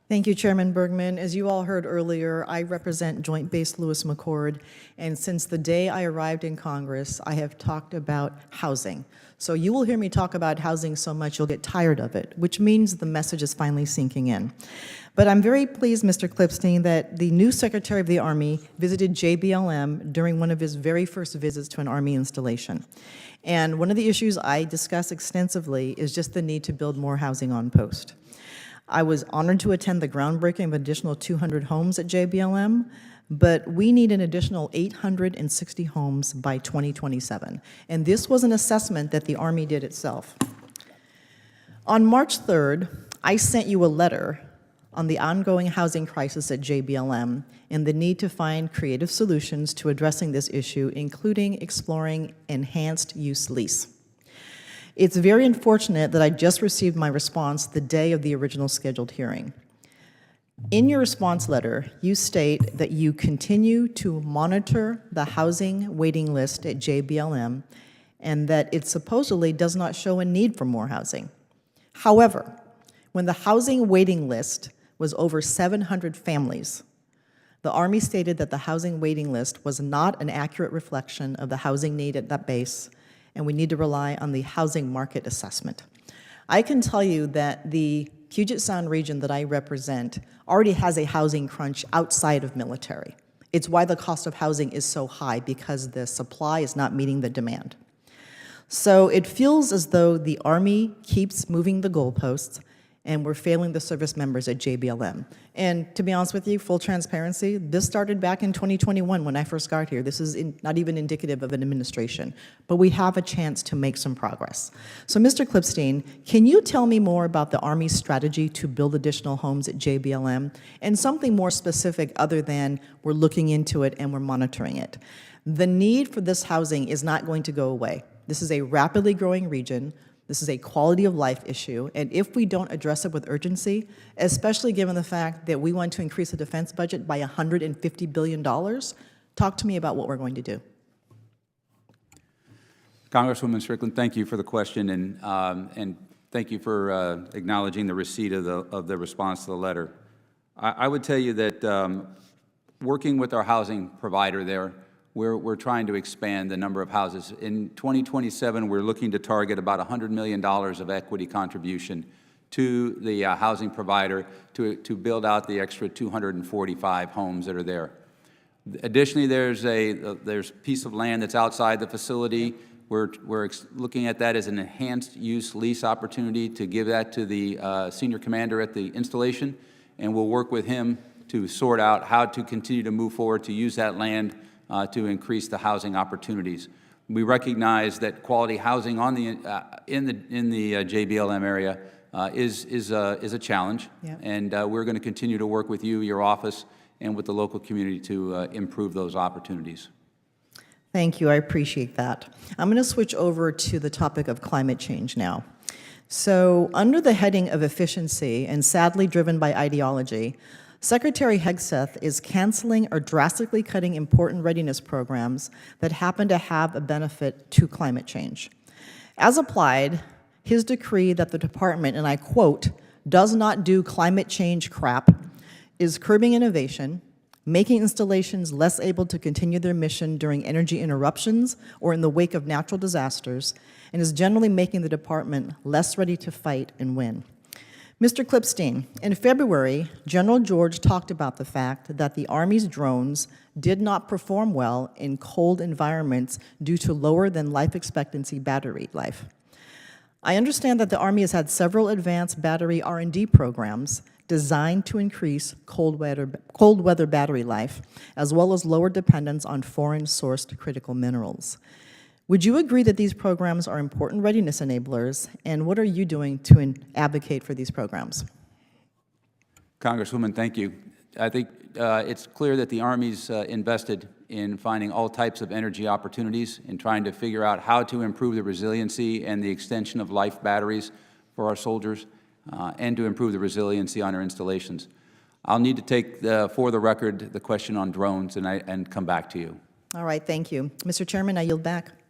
Thank you, Chairman Bergman. As you all heard earlier, I represent Joint Base Lewis McChord, and since the day I arrived in Congress, I have talked about housing. So you will hear me talk about housing so much you'll get tired of it, which means the message is finally sinking in. But I'm very pleased, Mr. Klipstein, that the new Secretary of the Army visited JBLM during one of his very first visits to an Army installation. And one of the issues I discussed extensively is just the need to build more housing on post. I was honored to attend the groundbreaking of additional 200 homes at JBLM, but we need an additional 860 homes by 2027. And this was an assessment that the Army did itself. On March 3rd, I sent you a letter on the ongoing housing crisis at JBLM and the need to find creative solutions to addressing this issue, including exploring enhanced use lease. It's very unfortunate that I just received my response the day of the original scheduled hearing. In your response letter, you state that you continue to monitor the housing waiting list at JBLM and that it supposedly does not show a need for more housing. However, when the housing waiting list was over 700 families, the Army stated that the housing waiting list was not an accurate reflection of the housing need at that base, and we need to rely on the housing market assessment. I can tell you that the Puget Sound region that I represent already has a housing crunch outside of military. It's why the cost of housing is so high, because the supply is not meeting the demand. So it feels as though the Army keeps moving the goalposts and we're failing the service members at JBLM. And to be honest with you, full transparency, this started back in 2021 when I first got here. This is not even indicative of an administration, but we have a chance to make some progress. So Mr. Klipstein, can you tell me more about the Army's strategy to build additional homes at JBLM and something more specific other than we're looking into it and we're monitoring it? The need for this housing is not going to go away. This is a rapidly growing region. This is a quality of life issue, and if we don't address it with urgency, especially given the fact that we want to increase the defense budget by $150 billion, talk to me about what we're going to do. Congresswoman Strickland, thank you for the question, and thank you for acknowledging the receipt of the response to the letter. I would tell you that working with our housing provider there, we're trying to expand the number of houses. In 2027, we're looking to target about $100 million of equity contribution to the housing provider to build out the extra 245 homes that are there. Additionally, there's a piece of land that's outside the facility. We're looking at that as an enhanced use lease opportunity to give that to the senior commander at the installation, and we'll work with him to sort out how to continue to move forward to use that land to increase the housing opportunities. We recognize that quality housing on the in the JBLM area is a challenge, yep. And we're going to continue to work with you, your office, and with the local community to improve those opportunities. Thank you. I appreciate that. I'm going to switch over to the topic of climate change now. So, under the heading of efficiency, and sadly driven by ideology, Secretary Hegseth is canceling or drastically cutting important readiness programs that happen to have a benefit to climate change. As applied, his decree that the department, and I quote, does not do climate change crap, is curbing innovation, making installations less able to continue their mission during energy interruptions or in the wake of natural disasters, and is generally making the department less ready to fight and win. Mr. Klipstein, in February, General George talked about the fact that the Army's drones did not perform well in cold environments due to lower than life expectancy battery life. I understand that the Army has had several advanced battery R&D programs designed to increase cold weather battery life, as well as lower dependence on foreign-sourced critical minerals. Would you agree that these programs are important readiness enablers, and what are you doing to advocate for these programs? Congresswoman, thank you. I think it's clear that the Army's invested in finding all types of energy opportunities and trying to figure out how to improve the resiliency and the extension of life batteries for our soldiers and to improve the resiliency on our installations. I'll need to take, for the record, the question on drones and come back to you. All right, thank you. Mr. Chairman, I yield back.